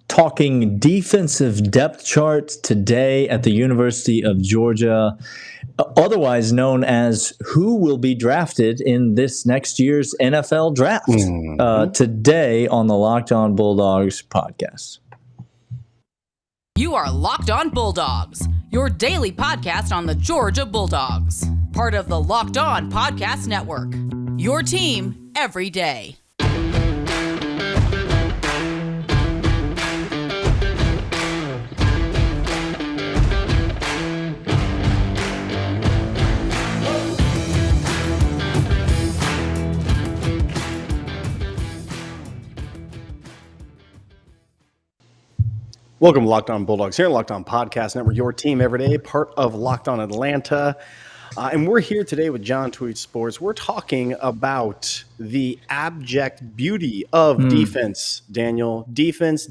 talking defensive depth chart today at the University of Georgia, otherwise known as who will be drafted in this next year's NFL draft. Today on the Locked On Bulldogs podcast. You are Locked On Bulldogs, your daily podcast on the Georgia Bulldogs, part of the Locked On Podcast Network, your team every day. Welcome to Locked On Bulldogs here on Locked On Podcast Network, your team every day, part of Locked On Atlanta. And we're here today with John Tweet Sports. We're talking about the abject beauty of defense, Daniel. Defense.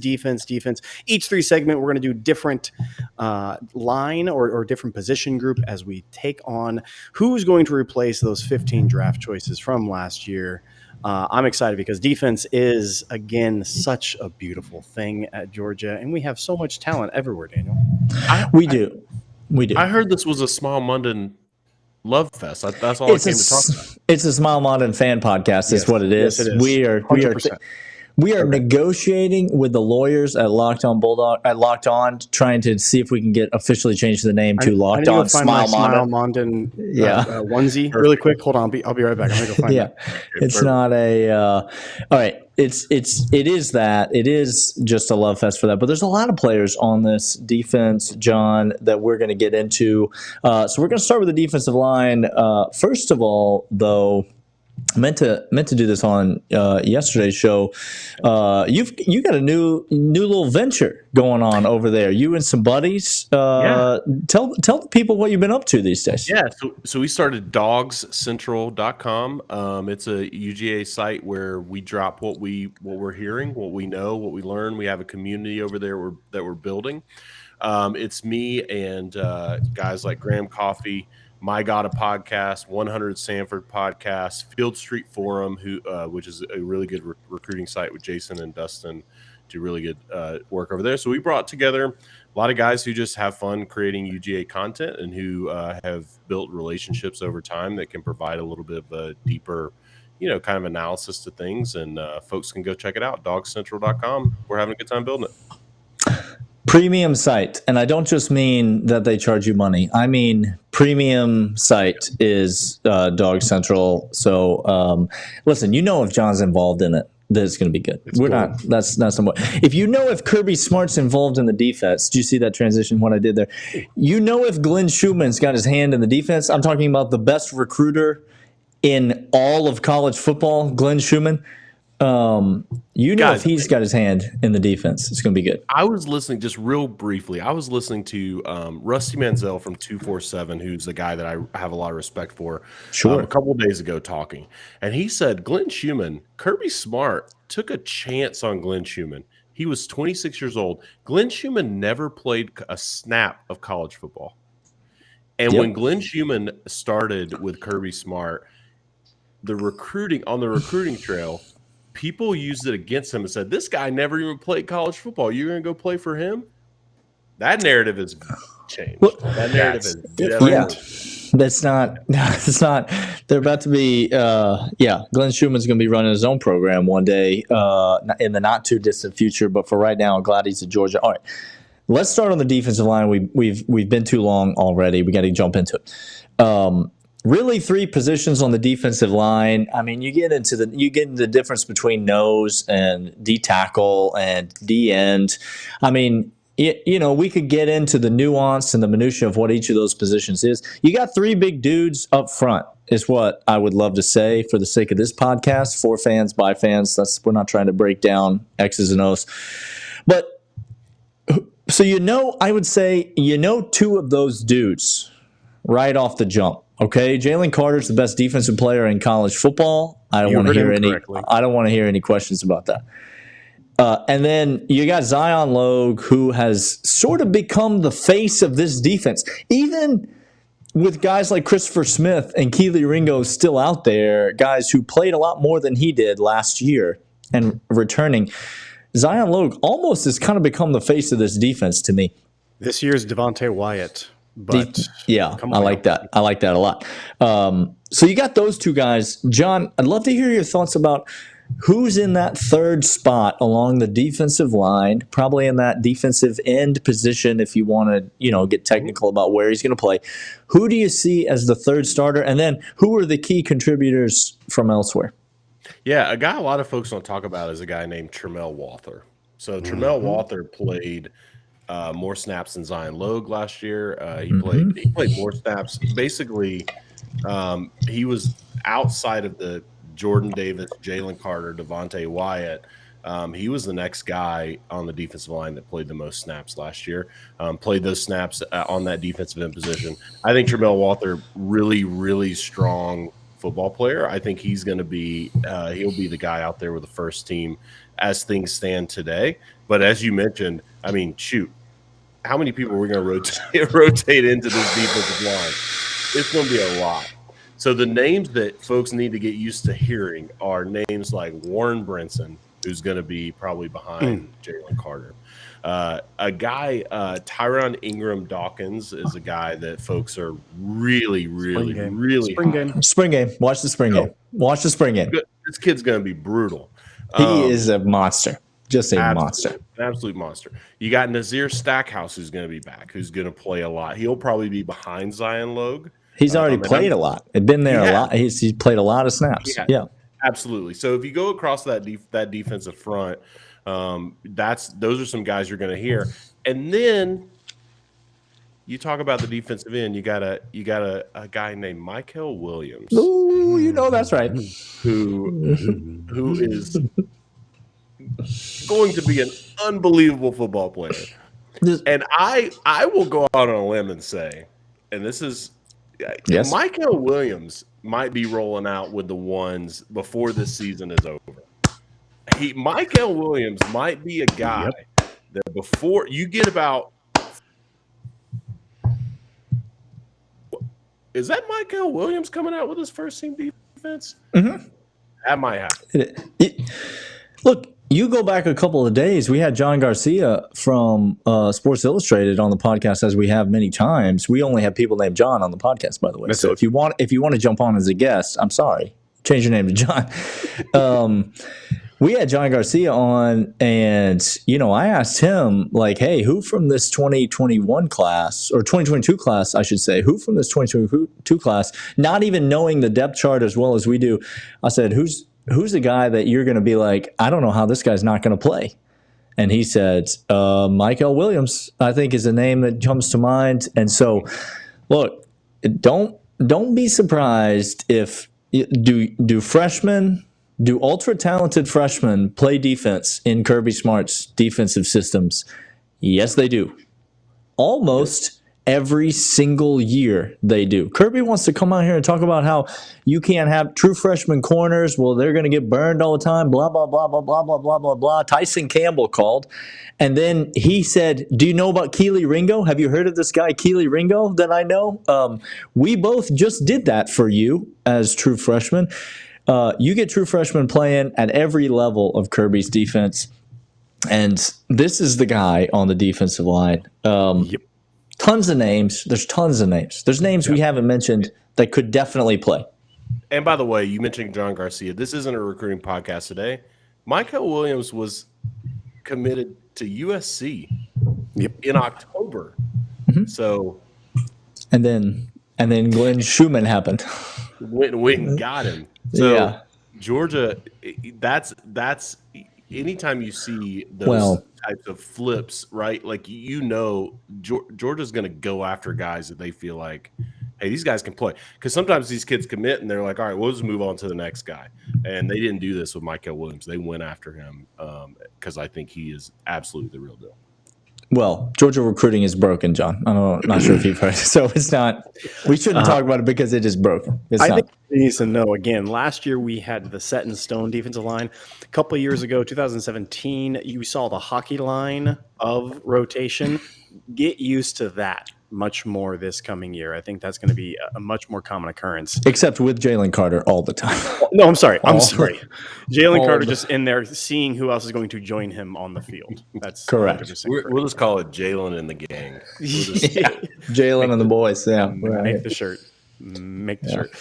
Each three segment, we're going to do different line or different position group as we take on who's going to replace those 15 draft choices from last year. I'm excited because defense is, again, such a beautiful thing at Georgia, and we have so much talent everywhere, Daniel. We do. I heard this was a Smile Monday love fest. That's all I came to talk about. It's a Smile Monday fan podcast. Is what it is. Yes, it is. We are negotiating with the lawyers at Locked On, trying to see if we can get officially changed the name to Locked On Smile Monday. Onesie. Really quick, hold on. I'll be right back. I'm gonna go find it. It's not a. All right. It is just a love fest for that. But there's a lot of players on this defense, John, that we're going to get into. So we're going to start with the defensive line. First of all, though. Meant to do this on yesterday's show. You got a new little venture going on over there. You and some buddies. Tell the people what you've been up to these days. Yeah, so we started DawgsCentral.com. It's a UGA site where we drop what we're hearing, what we know, what we learn. We have a community over there that we're building. It's me and guys like Graham Coffey, My God, a Podcast, 100 Sanford Podcast, Field Street Forum, which is a really good recruiting site with Jason and Dustin, do really good work over there. So we brought together a lot of guys who just have fun creating UGA content and who have built relationships over time that can provide a little bit of a deeper, kind of analysis to things. And folks can go check it out, DawgsCentral.com. We're having a good time building it. Premium site, and I don't just mean that they charge you money. I mean premium site is Dawgs Central. So listen, if John's involved in it, that it's going to be good. That's not somewhat. If Kirby Smart's involved in the defense, do you see that transition? What I did there? If Glenn Schumann's got his hand in the defense, I'm talking about the best recruiter in all of college football, Glenn Schumann. Guys, if he's got his hand in the defense, it's going to be good. I was listening just real briefly. I was listening to Rusty Manziel from 247, who's a guy that I have a lot of respect for. Sure. A couple of days ago talking, and he said Glenn Schumann, Kirby Smart took a chance on Glenn Schumann. He was 26 years old. Glenn Schumann never played a snap of college football. And when Glenn Schumann started with Kirby Smart, on the recruiting trail, people used it against him and said, this guy never even played college football. You're going to go play for him? That narrative has changed. That narrative is different. Yeah. That's not. They're about to be, Glenn Schumann's going to be running his own program one day in the not too distant future. But for right now, I'm glad he's at Georgia. All right. Let's start on the defensive line. We've been too long already. We got to jump into it. Really, three positions on the defensive line. I mean, you get into the difference between nose and D tackle and D end. I mean, we could get into the nuance and the minutia of what each of those positions is. You got three big dudes up front, is what I would love to say for the sake of this podcast. For fans, by fans. We're not trying to break down X's and O's, but so I would say two of those dudes right off the jump. Okay, Jalen Carter's the best defensive player in college football. I don't want to hear any questions about that. And then you got Zion Logue, who has sort of become the face of this defense. Even with guys like Christopher Smith and Keely Ringo still out there, guys who played a lot more than he did last year and returning, Zion Logue almost has kind of become the face of this defense to me. This year's Devontae Wyatt. But yeah, come I on, like that. I like that a lot. So you got those two guys. John, I'd love to hear your thoughts about who's in that third spot along the defensive line, probably in that defensive end position if you want to, get technical about where he's going to play. Who do you see as the third starter? And then who are the key contributors from elsewhere? Yeah, a guy a lot of folks don't talk about is a guy named Tramel Walther. So Tramel Walther played more snaps than Zion Logue last year. He played more snaps. Basically, he was outside of the Jordan Davis, Jalen Carter, Devontae Wyatt. He was the next guy on the defensive line that played the most snaps last year. Played those snaps on that defensive end position. I think Tramel Walther, really, really strong football player. I think he's going to be he'll be the guy out there with the first team as things stand today. But as you mentioned, I mean, shoot, how many people are we going to rotate into this defensive line? It's going to be a lot. So the names that folks need to get used to hearing are names like Warren Brinson, who's going to be probably behind Jalen Carter. A guy, Tyron Ingram Dawkins, is a guy that folks are really spring game. Spring game. Watch the spring game. Watch the spring game. This kid's going to be brutal. He is a monster. Just a monster. An absolute monster. You got Nazir Stackhouse, who's going to be back, who's going to play a lot. He'll probably be behind Zion Logue. He's already played a lot. He's been there a lot. He's played a lot of snaps. Yeah. Absolutely. So if you go across that defensive front, those are some guys you're going to hear. And then you talk about the defensive end. You got a guy named Michael Williams. Ooh, that's right. Who is going to be an unbelievable football player. And I will go out on a limb and say, and this is yes, Michael Williams might be rolling out with the ones before this season is over. Michael Williams might be a guy that before you get about is that Michael Williams coming out with his first team defense? Mm-hmm. That might happen. Look, you go back a couple of days. We had John Garcia from Sports Illustrated on the podcast, as we have many times. We only have people named John on the podcast, by the way. So if you want to jump on as a guest, I'm sorry, change your name to John. We had John Garcia on, and I asked him, like, hey, who from this 2021 class, or 2022 class, I should say, who from this 2022 class, not even knowing the depth chart as well as we do, I said, who's the guy that you're going to be like, I don't know how this guy's not going to play? And he said, Michael Williams, I think, is a name that comes to mind. And so, look, don't be surprised if do ultra-talented freshmen play defense in Kirby Smart's defensive systems? Yes, they do. Almost every single year they do. Kirby wants to come out here and talk about how you can't have true freshman corners. Well, they're going to get burned all the time, blah, blah, blah, blah, blah, blah, blah, blah, blah. Tyson Campbell called. And then he said, do you know about Keely Ringo? Have you heard of this guy, Keely Ringo, that I know? We both just did that for you as true freshmen. You get true freshmen playing at every level of Kirby's defense. And this is the guy on the defensive line. Tons of names. There's tons of names. There's names we haven't mentioned that could definitely play. And by the way, you mentioned John Garcia. This isn't a recruiting podcast today. Michael Williams was committed to USC in October. Mm-hmm. So, and then Glenn Schumann happened. Went and got him. So Georgia, that's anytime you see those types of flips, right? Like, Georgia's going to go after guys that they feel like, hey, these guys can play. Because sometimes these kids commit and they're like, all right, we'll just move on to the next guy. And they didn't do this with Michael Williams. They went after him because I think he is absolutely the real deal. Well, Georgia recruiting is broken, John. I'm not sure if you've heard. So it's not – we shouldn't talk about it because it is broken. I think he needs to know, again, last year we had the set-in-stone defensive line. A couple of years ago, 2017, you saw the hockey line of rotation. Get used to that. much more this coming year. I think that's going to be a much more common occurrence. Except with Jalen Carter all the time. No, I'm sorry. Jalen all Carter the- just in there seeing who else is going to join him on the field. That's Correct. 100% We'll just call it Jalen and the gang. We'll just, Jalen and the boys. Yeah. Make the shirt. Make the shirt.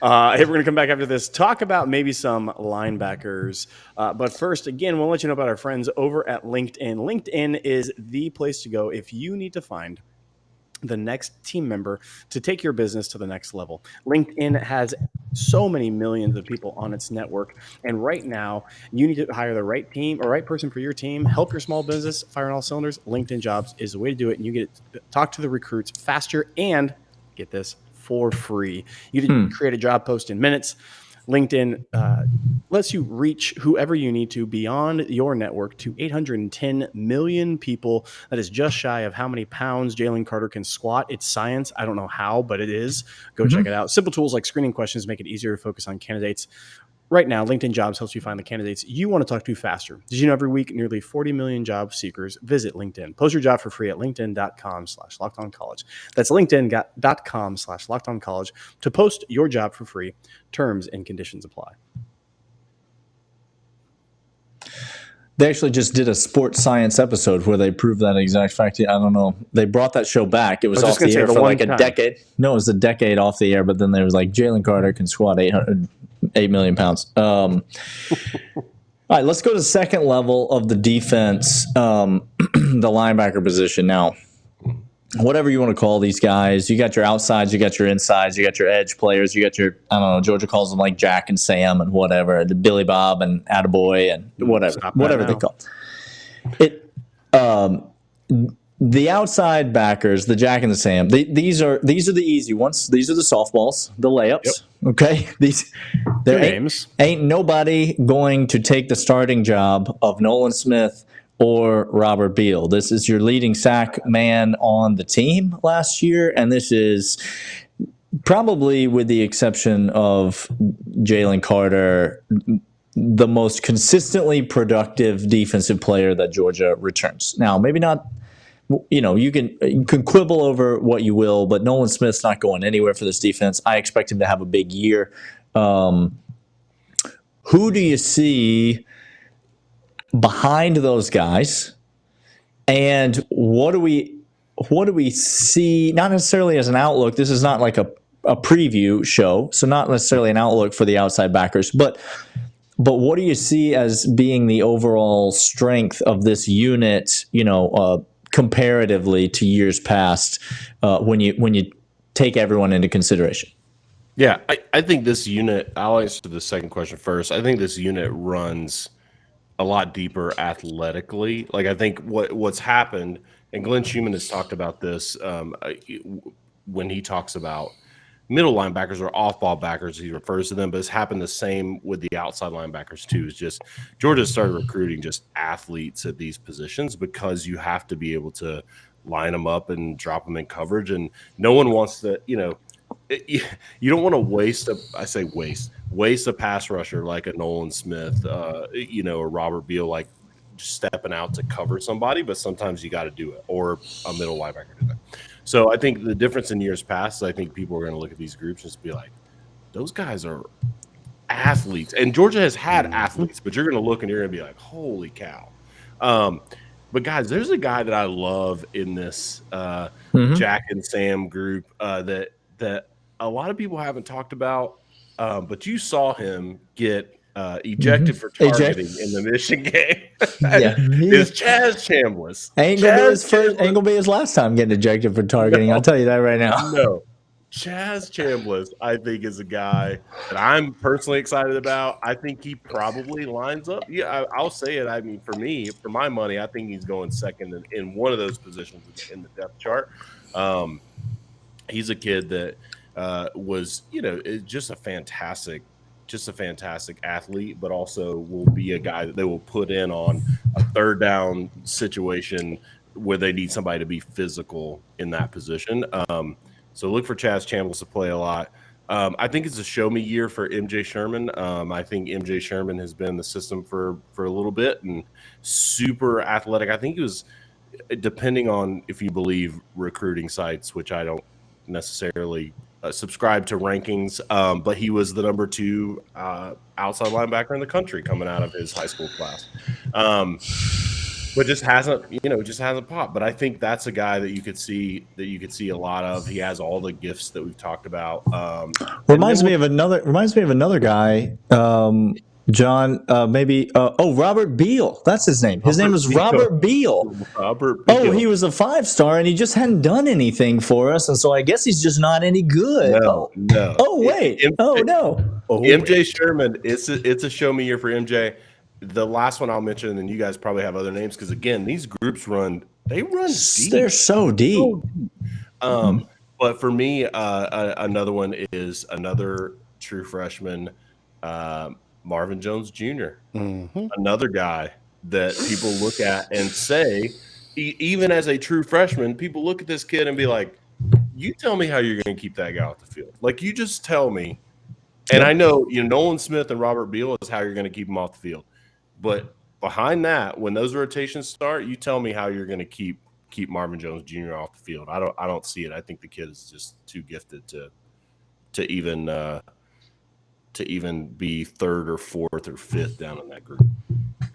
Hey, we're going to come back after this, talk about maybe some linebackers. But first, again, we'll let you know about our friends over at LinkedIn. LinkedIn is the place to go if you need to find the next team member to take your business to the next level. LinkedIn has so many millions of people on its network. And right now, you need to hire the right team or right person for your team, help your small business fire on all cylinders. LinkedIn Jobs is the way to do it. And you get to talk to the recruits faster and get this for free. You can create a job post in minutes. LinkedIn lets you reach whoever you need to beyond your network to 810 million people. That is just shy of how many pounds Jalen Carter can squat. It's science. I don't know how, but it is. Go check it out. Simple tools like screening questions make it easier to focus on candidates. Right now, LinkedIn Jobs helps you find the candidates you want to talk to faster. Did you know every week, nearly 40 million job seekers visit LinkedIn? Post your job for free at linkedin.com/lockedoncollege. That's linkedin.com/lockedoncollege to post your job for free. Terms and conditions apply. They actually just did a sports science episode where they proved that exact fact. I don't know. They brought that show back. It was off the air for like a decade. No, it was a decade off the air, but then there was like Jalen Carter can squat 8 million pounds. All right, let's go to the second level of the defense, the linebacker position. Now, whatever you want to call these guys, you got your outsides, you got your insides, you got your edge players, you got your, I don't know, Georgia calls them like Jack and Sam and whatever, Billy Bob and Attaboy and whatever they call it. The outside backers, the Jack and the Sam, these are the easy ones. These are the softballs, the layups. Yep. Okay, there ain't nobody going to take the starting job of Nolan Smith or Robert Beal. This is your leading sack man on the team last year, and this is probably, with the exception of Jalen Carter, the most consistently productive defensive player that Georgia returns. Now, maybe not. You can quibble over what you will, but Nolan Smith's not going anywhere for this defense. I expect him to have a big year. Who do you see behind those guys, and what do we see? Not necessarily as an outlook. This is not like a preview show, so not necessarily an outlook for the outside backers, but what do you see as being the overall strength of this unit? Comparatively to years past, when you take everyone into consideration. Yeah, I think this unit, I'll answer the second question first. I think this unit runs a lot deeper athletically. Like, I think what's happened, and Glenn Schumann has talked about this when he talks about middle linebackers or off-ball backers, he refers to them, but it's happened the same with the outside linebackers too. It's just Georgia started recruiting just athletes at these positions because you have to be able to line them up and drop them in coverage, and no one wants to, you don't want to waste a pass rusher like a Nolan Smith, or Robert Beal, like just stepping out to cover somebody, but sometimes you got to do it, or a middle linebacker do that. So I think the difference in years past, I think people are going to look at these groups and just be like, those guys are athletes. And Georgia has had athletes, but you're going to look and you're going to be like, holy cow. But guys, there's a guy that I love in this Jack and Sam group that a lot of people haven't talked about, but you saw him get ejected for targeting in the Michigan game. It's Chaz Chambliss. Ain't gonna be his last time getting ejected for targeting. I'll tell you that right now. No. Chaz Chambliss, I think, is a guy that I'm personally excited about. I think he probably lines up. Yeah, I'll say it. I mean, for me, for my money, I think he's going second in one of those positions in the depth chart. He's a kid that was, just a fantastic athlete, but also will be a guy that they will put in on a third down situation where they need somebody to be physical in that position. So look for Chaz Chambliss to play a lot. I think it's a show me year for MJ Sherman. I think MJ Sherman has been in the system for a little bit and super athletic. I think he was depending on if you believe recruiting sites, which I don't necessarily subscribe to rankings, but he was the number 2 outside linebacker in the country coming out of his high school class. But just hasn't popped. But I think that's a guy that you could see a lot of. He has all the gifts that we've talked about. Reminds me of another guy. John, maybe. Robert Beal. That's his name. His name was Robert Beal. Robert Beal. Oh, he was a 5-star, and he just hadn't done anything for us, and so I guess he's just not any good. No. Oh, wait. MJ Sherman. It's a show me year for MJ. The last one I'll mention, and then you guys probably have other names because again, these groups run deep. They're so deep. But for me, another one is another true freshman. Marvin Jones Jr., another guy that people look at and say, even as a true freshman, people look at this kid and be like, you tell me how you're going to keep that guy off the field. Like, you just tell me. And I know, Nolan Smith and Robert Beal is how you're going to keep him off the field. But behind that, when those rotations start, you tell me how you're going to keep Marvin Jones Jr. off the field. I don't see it. I think the kid is just too gifted to even be 3rd or 4th or 5th down in that group.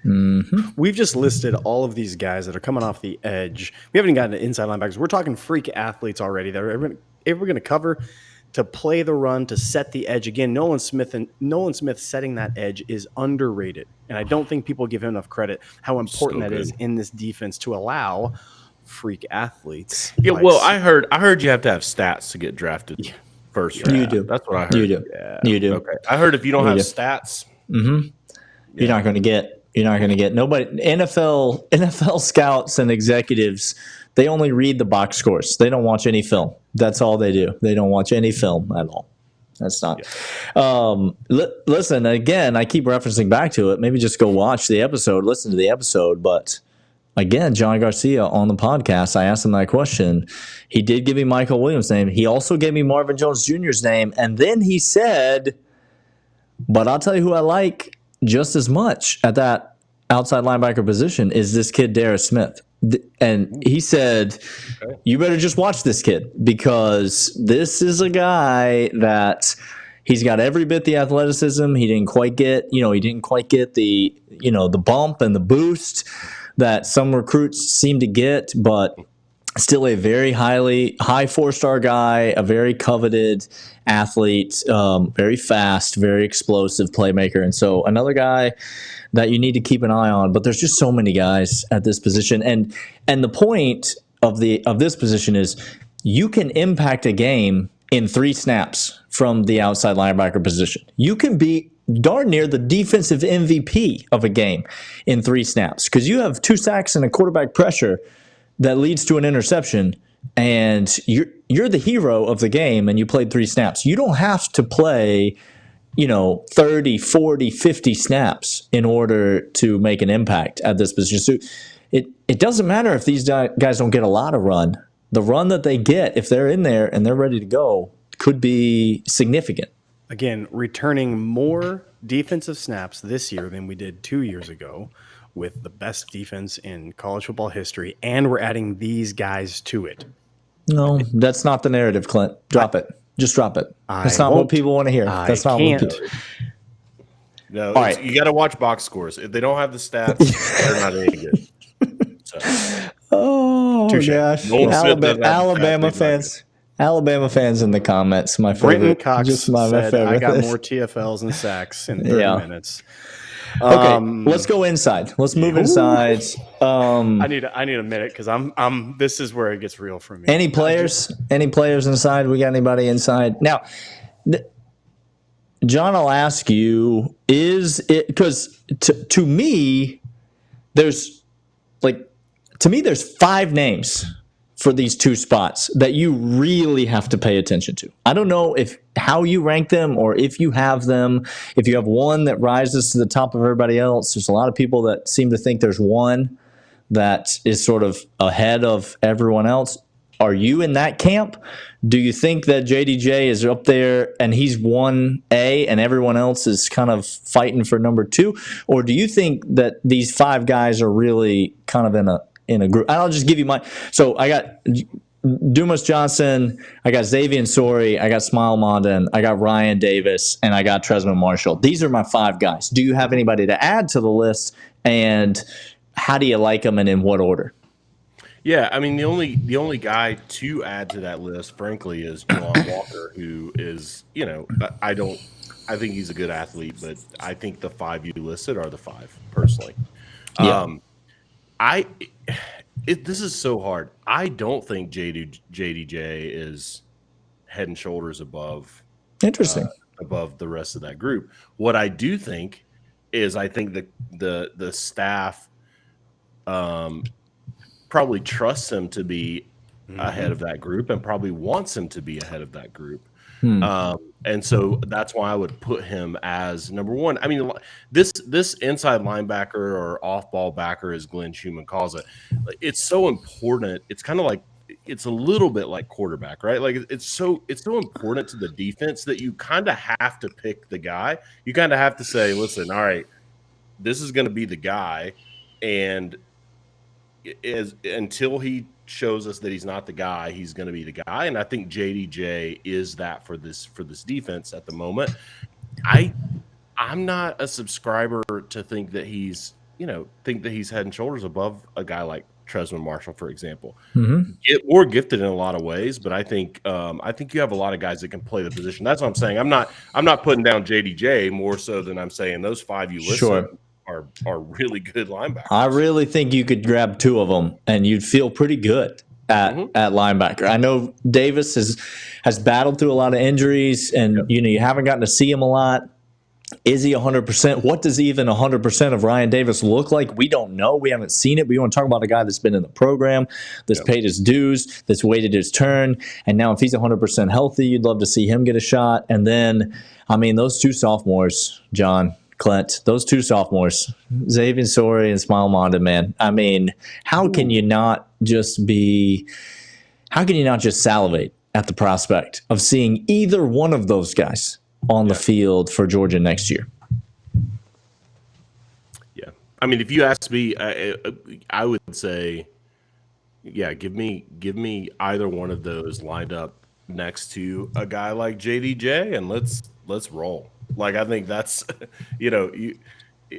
Mm-hmm. We've just listed all of these guys that are coming off the edge. We haven't gotten to inside linebackers. We're talking freak athletes already that are going to cover, to play the run, to set the edge. Again, Nolan Smith setting that edge is underrated. And I don't think people give him enough credit how important that is in this defense to allow freak athletes. Yeah, well, I heard you have to have stats to get drafted. Yeah. First round. You do. That's what I heard. You do. Yeah. You do. Okay. I heard if you don't have stats, you're not going to get nobody. NFL scouts and executives, they only read the box scores. They don't watch any film. That's all they do. They don't watch any film at all. That's not. Yeah. Listen, again, I keep referencing back to it. Maybe just go watch the episode, listen to the episode. But again, John Garcia on the podcast, I asked him that question. He did give me Michael Williams' name. He also gave me Marvin Jones Jr.'s name. And then he said, but I'll tell you who I like just as much at that outside linebacker position is this kid, Darius Smith. And he said, you better just watch this kid because this is a guy that he's got every bit the athleticism. He didn't quite get the, the bump and the boost that some recruits seem to get, but still a very high 4-star guy, a very coveted athlete, very fast, very explosive playmaker. And so another guy that you need to keep an eye on, but there's just so many guys at this position. And the point of this position is you can impact a game in 3 snaps from the outside linebacker position. You can be darn near the defensive MVP of a game in 3 snaps because you have 2 sacks and a quarterback pressure that leads to an interception, and you're the hero of the game, and you played 3 snaps. You don't have to play 30, 40, 50 snaps in order to make an impact at this position. So it doesn't matter if these guys don't get a lot of run. The run that they get, if they're in there and they're ready to go, could be significant. Again, returning more defensive snaps this year than we did 2 years ago with the best defense in college football history, and we're adding these guys to it. No, that's not the narrative, Clint. Drop it. Just drop it. That's not what people want to hear. That's not what people. No, right. You got to watch box scores. If they don't have the stats, they're not any good. So. Oh gosh, Alabama fans in the comments. My favorite. Brenton Cox just my said, favorite. I got more TFLs and sacks in 30 minutes. Okay, let's go inside. Let's move inside. I need a minute because I'm. This is where it gets real for me. Any players? Any players inside? We got anybody inside now? John, I'll ask you: is it because to me, there's 5 names for these 2 spots that you really have to pay attention to. I don't know how you rank them or if you have them. If you have one that rises to the top of everybody else, there's a lot of people that seem to think there's one that is sort of ahead of everyone else. Are you in that camp? Do you think that JDJ is up there and he's 1A and everyone else is kind of fighting for number 2? Or do you think that these 5 guys are really kind of in a group. I'll just give you my. So I got Dumas Johnson, I got Xavier Sori, I got Smile Mondon, I got Ryan Davis, and I got Tresman Marshall. These are my 5 guys. Do you have anybody to add to the list? And how do you like them, and in what order? Yeah, I mean the only guy to add to that list, frankly, is Juwan Walker, who is, I think he's a good athlete, but I think the 5 you listed are the 5 personally. Yeah. This is so hard. I don't think JDJ is head and shoulders above Interesting. above the rest of that group. What I do think is I think the staff probably trusts him to be ahead of that group and probably wants him to be ahead of that group. And so that's why I would put him as number 1. I mean, this inside linebacker or off-ball backer, as Glenn Schumann calls it, it's so important. It's kind of like, it's a little bit like quarterback, right? Like it's so important to the defense that you kind of have to pick the guy. You kind of have to say, listen, all right, this is going to be the guy, and until he shows us that he's not the guy, he's going to be the guy. And I think JDJ is that for this defense at the moment. I'm not a subscriber to think that he's head and shoulders above a guy like Tresman Marshall, for example. More gifted in a lot of ways, but I think you have a lot of guys that can play the position. That's what I'm saying. I'm not putting down JDJ more so than I'm saying those 5 you listed. Sure. Are really good linebackers. I really think you could grab 2 of them, and you'd feel pretty good at linebacker. I know Davis has battled through a lot of injuries, and you haven't gotten to see him a lot. Is he 100%? What does even 100% of Ryan Davis look like? We don't know. We haven't seen it. We want to talk about a guy that's been in the program, that's paid his dues, that's waited his turn, and now if he's 100% healthy, you'd love to see him get a shot. And then, I mean, those 2 sophomores, John, Clint, those 2 sophomores, Xavier Sori and Smile Mondon, man. I mean, how can you not just salivate at the prospect of seeing either one of those guys on the field for Georgia next year? Yeah. I mean, if you ask me, I would say, give me either one of those lined up next to a guy like JDJ, and let's roll. Like, I think that's,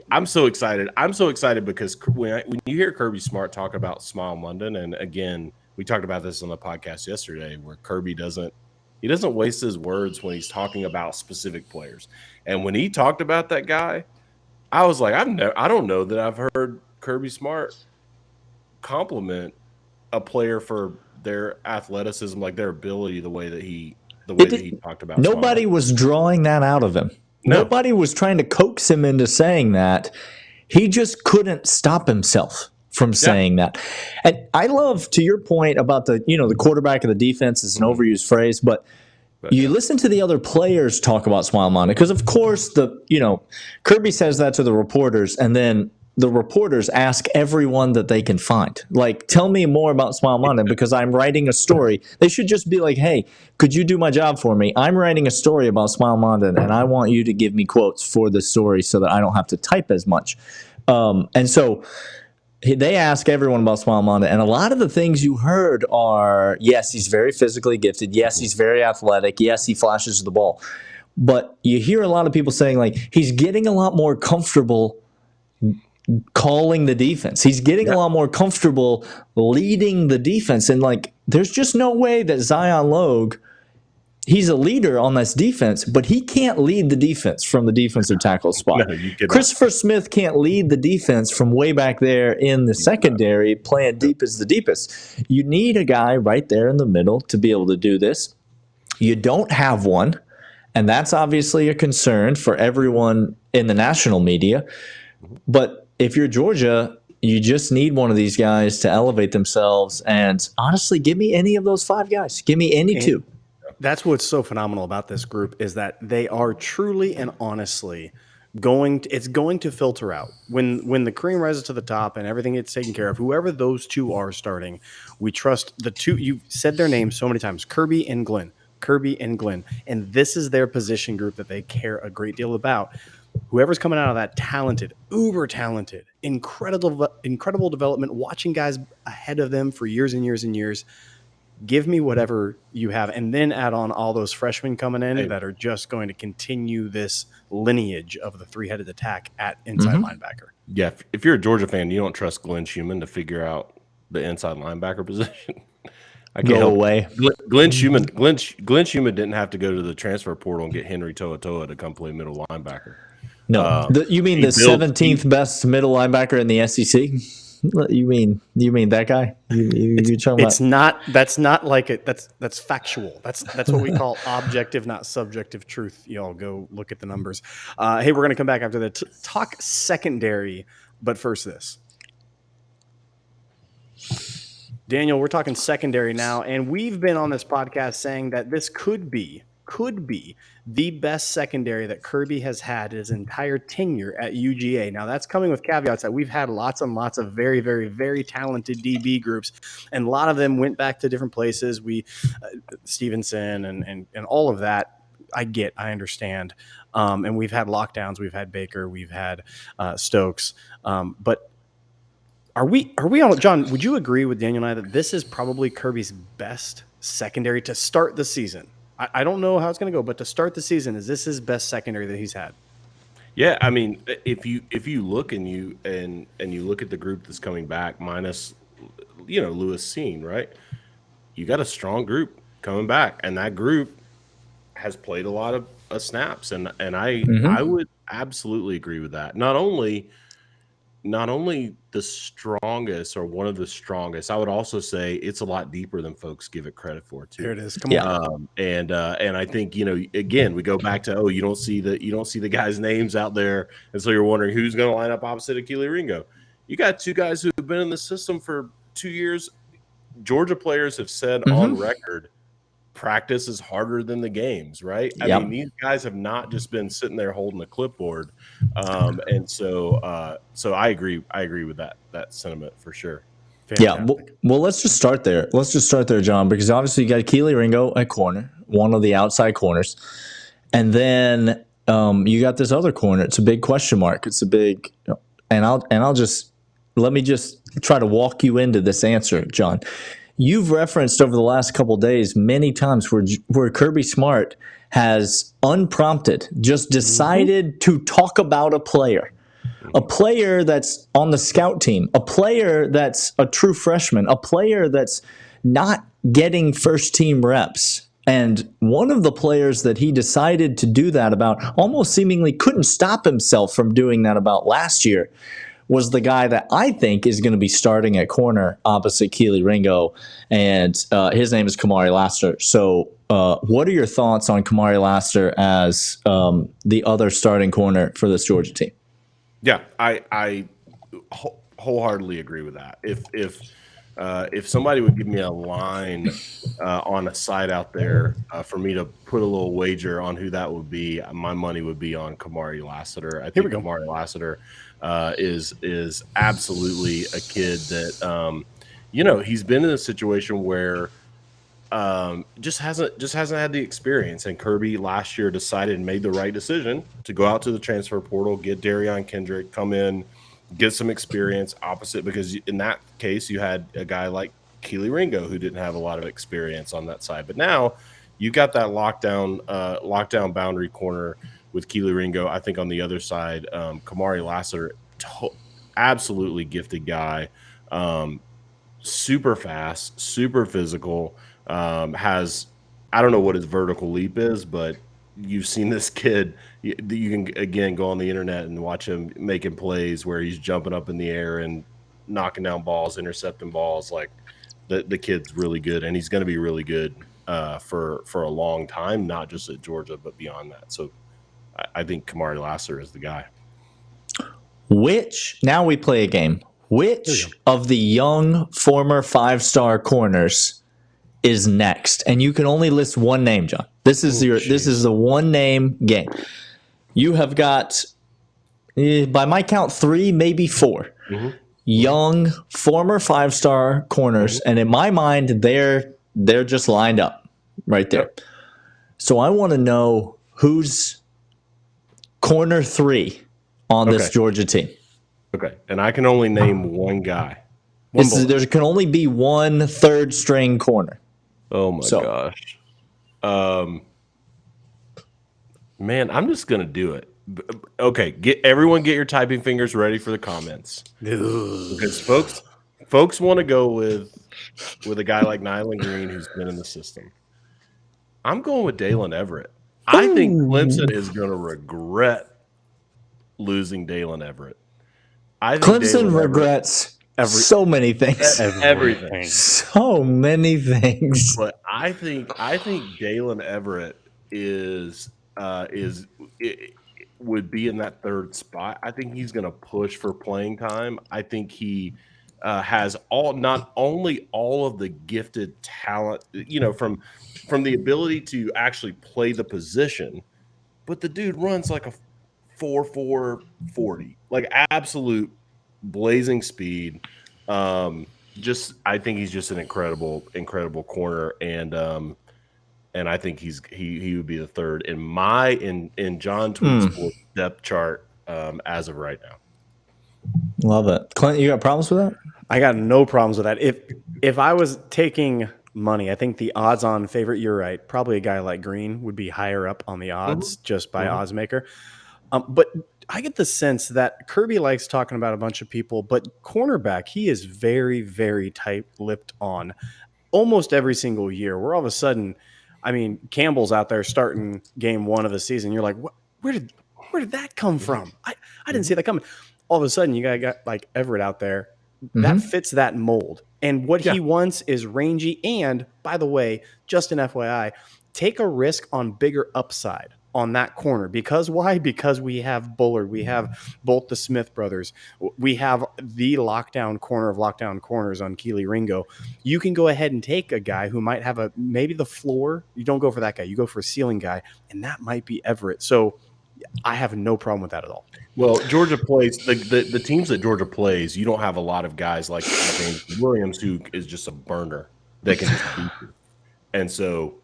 I'm so excited. I'm so excited because when you hear Kirby Smart talk about Smile Mondon, and again, we talked about this on the podcast yesterday, where Kirby doesn't waste his words when he's talking about specific players. And when he talked about that guy, I was like, I don't know that I've heard Kirby Smart compliment a player for their athleticism, like their ability, the way that he talked about. Nobody was drawing that out of him. No. Nobody was trying to coax him into saying that. He just couldn't stop himself from saying that. And I love, to your point about the quarterback of the defense is an overused phrase, but you listen to the other players talk about Smile Mondon, because of course Kirby says that to the reporters, and then the reporters ask everyone that they can find, like, tell me more about Smile Mondon because I'm writing a story. They should just be like, hey, could you do my job for me? I'm writing a story about Smile Mondon, and I want you to give me quotes for the story so that I don't have to type as much. And so they ask everyone about Smile Mondon, and a lot of the things you heard are, yes, he's very physically gifted. Yes, he's very athletic. Yes, he flashes the ball. But you hear a lot of people saying, like, he's getting a lot more comfortable calling the defense. He's getting a lot more comfortable leading the defense. And, like, there's just no way that Zion Logue, he's a leader on this defense, but he can't lead the defense from the defensive tackle spot. No, you cannot. Christopher Smith can't lead the defense from way back there in the secondary, playing deep as the deepest. You need a guy right there in the middle to be able to do this. You don't have one, and that's obviously a concern for everyone in the national media. But if you're Georgia, you just need one of these guys to elevate themselves. And honestly, give me any of those 5 guys. Give me any 2. That's what's so phenomenal about this group, is that they are truly and honestly going to filter out. When the cream rises to the top and everything gets taken care of, whoever those 2 are starting, we trust the 2. You've said their names so many times, Kirby and Glenn. And this is their position group that they care a great deal about. whoever's coming out of that talented, uber talented, incredible development, watching guys ahead of them for years and years and years. Give me whatever you have, and then add on all those freshmen coming in that are just going to continue this lineage of the three-headed attack at inside linebacker. Yeah, if you're a Georgia fan, you don't trust Glenn Schumann to figure out the inside linebacker position. I can't help away. Glenn Schumann didn't have to go to the transfer portal and get Henry To'oTo'o to come play middle linebacker. No, you mean the 17th best middle linebacker in the SEC? You mean that guy? You're talking about? That's not like it. That's factual. That's what we call objective, not subjective truth. Y'all go look at the numbers. Hey, we're gonna come back after the talk secondary, but first this. Daniel, we're talking secondary now, and we've been on this podcast saying that this could be the best secondary that Kirby has had his entire tenure at UGA. Now, that's coming with caveats that we've had lots and lots of very, very, very talented DB groups, and a lot of them went back to different places. Stevenson and all of that, I understand. And we've had lockdowns. We've had Baker. We've had Stokes. But are we on, John, would you agree with Daniel and I that this is probably Kirby's best secondary to start the season? I don't know how it's going to go, but to start the season, is this his best secondary that he's had? Yeah, I mean, if you look and you look at the group that's coming back, minus Lewis Seen, right? You got a strong group coming back, and that group has played a lot of snaps, and I would absolutely agree with that. Not only the strongest or one of the strongest, I would also say it's a lot deeper than folks give it credit for too. There it is. Come on. And I think, again, we go back to, you don't see the guys' names out there. And so you're wondering who's going to line up opposite of Keely Ringo. You got two guys who have been in the system for 2 years. Georgia players have said on record, practice is harder than the games, right? I mean, these guys have not just been sitting there holding a clipboard. And so I agree with that sentiment for sure. Fantastic. Yeah. Well, let's just start there. John, because obviously you got Keely Ringo at corner, one of the outside corners. And then you got this other corner. It's a big question mark. It's a big, and let me just try to walk you into this answer, John. You've referenced over the last couple of days many times where Kirby Smart has unprompted just decided to talk about a player that's on the scout team, a player that's a true freshman, a player that's not getting first team reps. And one of the players that he decided to do that about, almost seemingly couldn't stop himself from doing that about last year, was the guy that I think is going to be starting at corner opposite Keely Ringo, and his name is Kamari Lassiter. So what are your thoughts on Kamari Lassiter as the other starting corner for this Georgia team? Yeah, I wholeheartedly agree with that. If somebody would give me a line on a site out there for me to put a little wager on who that would be, my money would be on Kamari Lassiter. I think Kamari Lassiter is absolutely a kid that he's been in a situation where just hasn't had the experience. And Kirby last year decided and made the right decision to go out to the transfer portal, get Darion Kendrick, come in, get some experience opposite, because in that case you had a guy like Keely Ringo who didn't have a lot of experience on that side. But now you got that lockdown boundary corner with Keely Ringo. I think on the other side, Kamari Lassiter, absolutely gifted guy, super fast, super physical, has, I don't know what his vertical leap is, but you've seen this kid. You can, again, go on the internet and watch him making plays where he's jumping up in the air and knocking down balls, intercepting balls. Like the kid's really good, and he's going to be really good for a long time, not just at Georgia, but beyond that. So I think Kamari Lassiter is the guy. Now we play a game. Which of the young former 5-star corners is next? And you can only list one name, John. This is the one name game. You have got, by my count, 3, maybe 4 young former 5-star corners, and in my mind, they're just lined up right there. So I want to know who's corner 3 on this Okay. Georgia team. Okay, and I can only name one guy. There can only be one third-string corner. Oh my gosh. Man, I'm just gonna do it. Okay, get your typing fingers ready for the comments. Because folks want to go with a guy like Nyland Green who's been in the system. I'm going with Dalen Everett. I think Clemson is going to regret losing Dalen Everett. I think Clemson regrets so many things. Everything. So many things. But I think Dalen Everett would be in that third spot. I think he's going to push for playing time. I think he has not only all of the gifted talent, from the ability to actually play the position, but the dude runs like a 4.4 40, like absolute blazing speed. I think he's just an incredible corner, and I think he would be the third in John Tweed's depth chart as of right now. Love it. Clint, you got problems with that? I got no problems with that. If I was taking money, I think the odds-on favorite, you're right, probably a guy like Green would be higher up on the odds just by oddsmaker. But I get the sense that Kirby likes talking about a bunch of people, but cornerback, he is very, very tight-lipped on almost every single year. Where all of a sudden, I mean, Campbell's out there starting game 1 of the season. You're like, where did that come from? I didn't see that coming. All of a sudden, you got like Everett out there that fits that mold. And what he wants is rangy. And by the way, just an FYI, take a risk on bigger upside on that corner. Because why? Because we have Bullard. We have both the Smith brothers. We have the lockdown corner of lockdown corners on Keely Ringo. You can go ahead and take a guy who might have maybe the floor. You don't go for that guy. You go for a ceiling guy. And that might be Everett. So I have no problem with that at all. Well, Georgia plays the teams that Georgia plays. You don't have a lot of guys like James Williams, who is just a burner that can just beat you. And so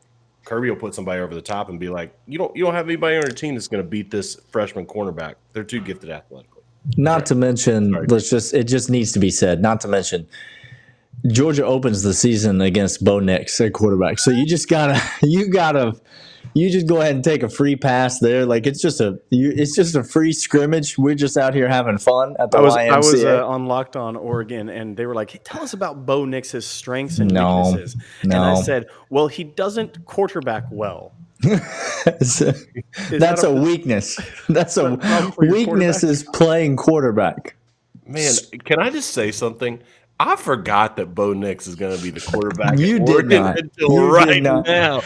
Kirby will put somebody over the top and be like, "You don't have anybody on your team that's going to beat this freshman cornerback. They're too gifted athletically." Not to mention, it just needs to be said. Not to mention, Georgia opens the season against Bo Nix at quarterback. So you just go ahead and take a free pass there. Like it's just a free scrimmage. We're just out here having fun at the YMCA. I was on Locked On Oregon, and they were like, "Hey, tell us about Bo Nix's strengths and weaknesses." And I said, "Well, he doesn't quarterback well." That's a weakness. That's a weakness is playing quarterback. Man, can I just say something? I forgot that Bo Nix is going to be the quarterback. You did not. Until right now.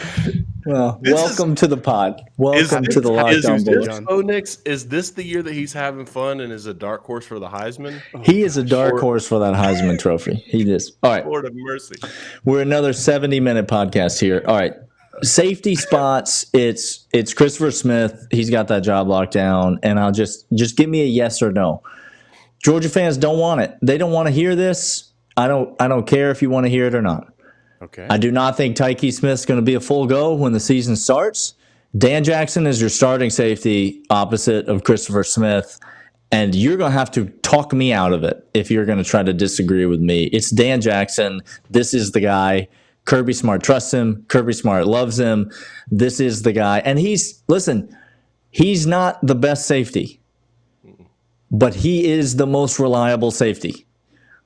Well, welcome to the pod. Welcome to the Locked On Bulldogs. Bo Nix, is this the year that he's having fun and is a dark horse for the Heisman? He is a dark horse for that Heisman trophy. He is. All right. Lord of mercy. We're another 70-minute podcast here. All right. Safety spots, it's Christopher Smith. He's got that job locked down, and I'll just give me a yes or no. Georgia fans don't want it. They don't want to hear this. I don't care if you want to hear it or not. Okay. I do not think Tyke Smith's going to be a full go when the season starts. Dan Jackson is your starting safety opposite of Christopher Smith, and you're going to have to talk me out of it if you're going to try to disagree with me. It's Dan Jackson. This is the guy. Kirby Smart trusts him. Kirby Smart loves him. This is the guy. And he's not the best safety, but he is the most reliable safety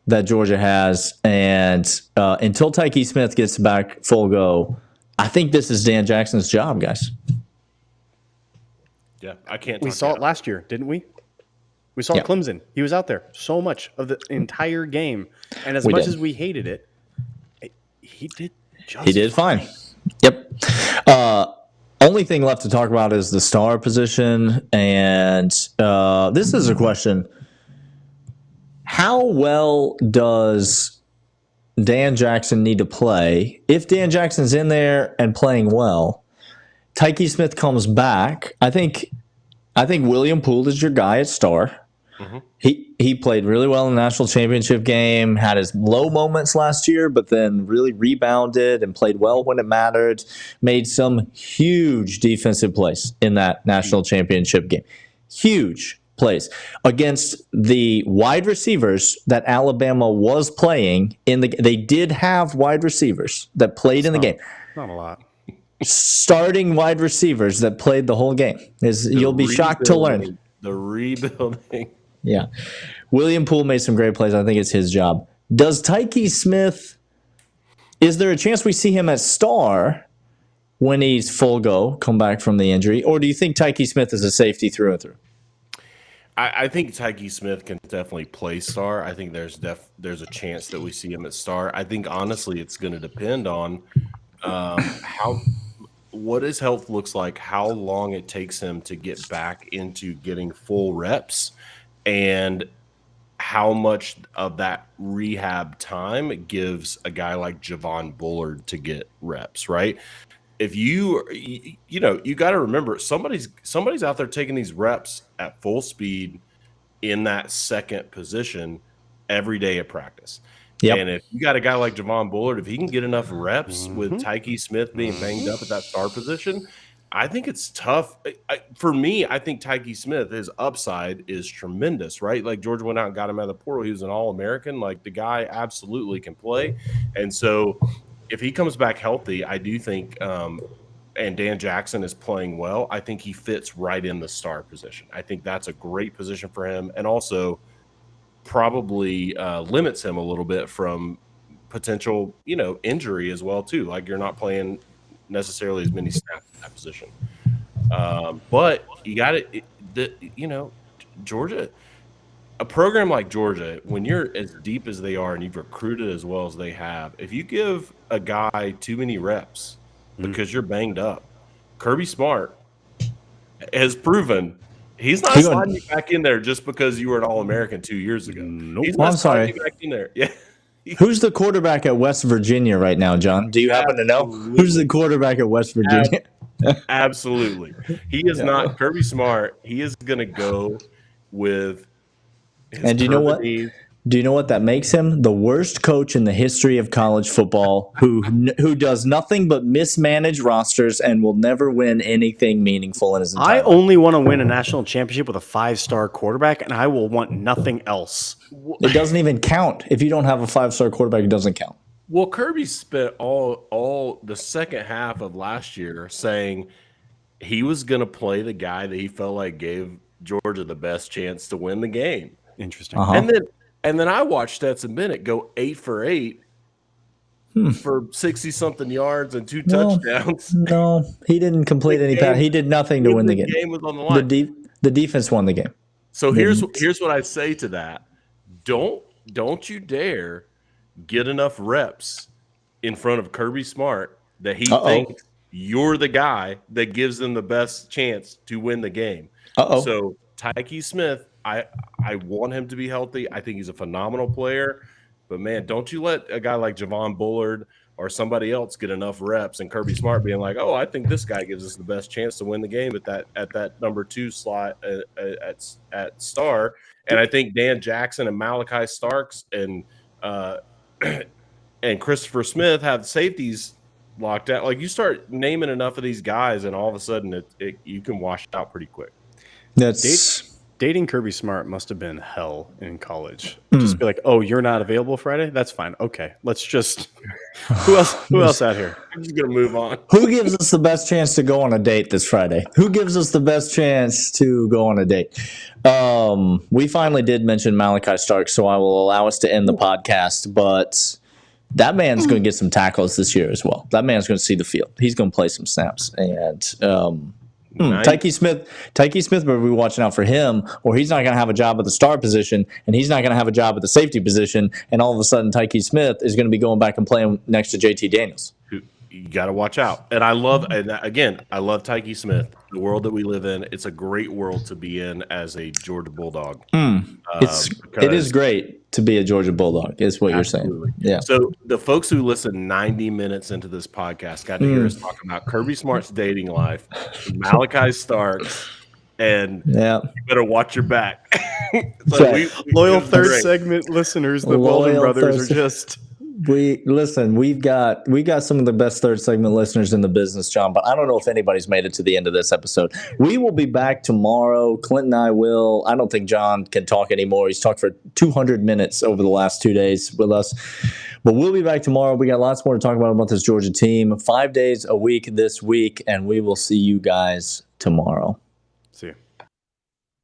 that Georgia has. And until Tyke Smith gets back full go, I think this is Dan Jackson's job, guys. Yeah, I can't. We saw it last year, didn't we? We saw Clemson. He was out there so much of the entire game. And as much as we hated it, he did fine. Yep. Only thing left to talk about is the star position. And this is a question. How well does Dan Jackson need to play? If Dan Jackson's in there and playing well, Tyke Smith comes back. I think William Poole is your guy at star. Mm-hmm. He played really well in the national championship game, had his low moments last year, but then really rebounded and played well when it mattered, made some huge defensive plays in that national championship game. huge plays against the wide receivers that Alabama was playing in the. They did have wide receivers that played in the game. Not a lot. Starting wide receivers that played the whole game. You'll be shocked to learn. The rebuilding. Yeah. William Poole made some great plays. I think it's his job. Does Tyke Smith, is there a chance we see him as star when he's full go, come back from the injury? Or do you think Tyke Smith is a safety through and through? I think Tyke Smith can definitely play star. I think there's a chance that we see him at star. I think, honestly, it's going to depend on what his health looks like, how long it takes him to get back into getting full reps, and how much of that rehab time it gives a guy like Javon Bullard to get reps, right? If you got to remember, somebody's out there taking these reps at full speed in that second position every day at practice. Yep. And if you got a guy like Javon Bullard, if he can get enough reps with Tyke Smith being banged up at that star position, I think it's tough. For me, I think Tyke Smith, his upside is tremendous, right? Like, Georgia went out and got him out of the portal. He was an All-American. Like, the guy absolutely can play. And so if he comes back healthy, I do think and Dan Jackson is playing well, I think he fits right in the star position. I think that's a great position for him, and also probably limits him a little bit from potential, injury as well too. Like, you're not playing necessarily as many snaps in that position. But you got it. Georgia, a program like Georgia, when you're as deep as they are and you've recruited as well as they have, if you give a guy too many reps because you're banged up, Kirby Smart has proven he's not sliding you back in there just because you were an All-American 2 years ago. Nope. He's not sliding you back in there. Yeah. Who's the quarterback at West Virginia right now, John? Do you happen to know? Who's the quarterback at West Virginia? Absolutely. He is not Kirby Smart. He is going to go with his And do you know what? Do you know what that makes him? The worst coach in the history of college football who does nothing but mismanage rosters and will never win anything meaningful in his entire life. I only want to win a national championship with a 5-star quarterback, and I will want nothing else. It doesn't even count. If you don't have a 5-star quarterback, it doesn't count. Well, Kirby spent all the second half of last year saying he was going to play the guy that he felt like gave Georgia the best chance to win the game. Interesting. And then I watched Stetson Bennett go 8 for 8 for 60-something yards and 2 touchdowns. No, he didn't complete any pass. He did nothing to win the game. The game was on the line. The defense won the game. So here's what I say to that. Don't you dare get enough reps in front of Kirby Smart that he thinks you're the guy that gives them the best chance to win the game. So Tyke Smith, I want him to be healthy. I think he's a phenomenal player. But, man, don't you let a guy like Javon Bullard or somebody else get enough reps and Kirby Smart being like, I think this guy gives us the best chance to win the game at that number 2 slot at star. And I think Dan Jackson and Malachi Starks and Christopher Smith have safeties locked out. Like, you start naming enough of these guys, and all of a sudden you can wash it out pretty quick. Dating Kirby Smart must have been hell in college. Just be like, you're not available Friday? That's fine. Okay, let's just who else out here? I'm just gonna move on. Who gives us the best chance to go on a date this Friday? Who gives us the best chance to go on a date? We finally did mention Malachi Starks, so I will allow us to end the podcast, but that man's going to get some tackles this year as well. That man's going to see the field. He's going to play some snaps. And nice. Tyke Smith, but we're watching out for him, or he's not going to have a job at the star position, and he's not going to have a job at the safety position, and all of a sudden Tyke Smith is going to be going back and playing next to JT Daniels. You got to watch out. And I love Tyke Smith, the world that we live in. It's a great world to be in as a Georgia Bulldog. It is great to be a Georgia Bulldog, is what you're saying. Yeah. So the folks who listen 90 minutes into this podcast got to hear us talk about Kirby Smart's dating life, Malachi Starks, and you better watch your back. Loyal third segment listeners, the Bolden brothers, are just We've got some of the best third segment listeners in the business, John, but I don't know if anybody's made it to the end of this episode. We will be back tomorrow. Clint and I will. I don't think John can talk anymore. He's talked for 200 minutes over the last 2 days with us. But we'll be back tomorrow. We got lots more to talk about this Georgia team. 5 days a week this week, and we will see you guys tomorrow. See you.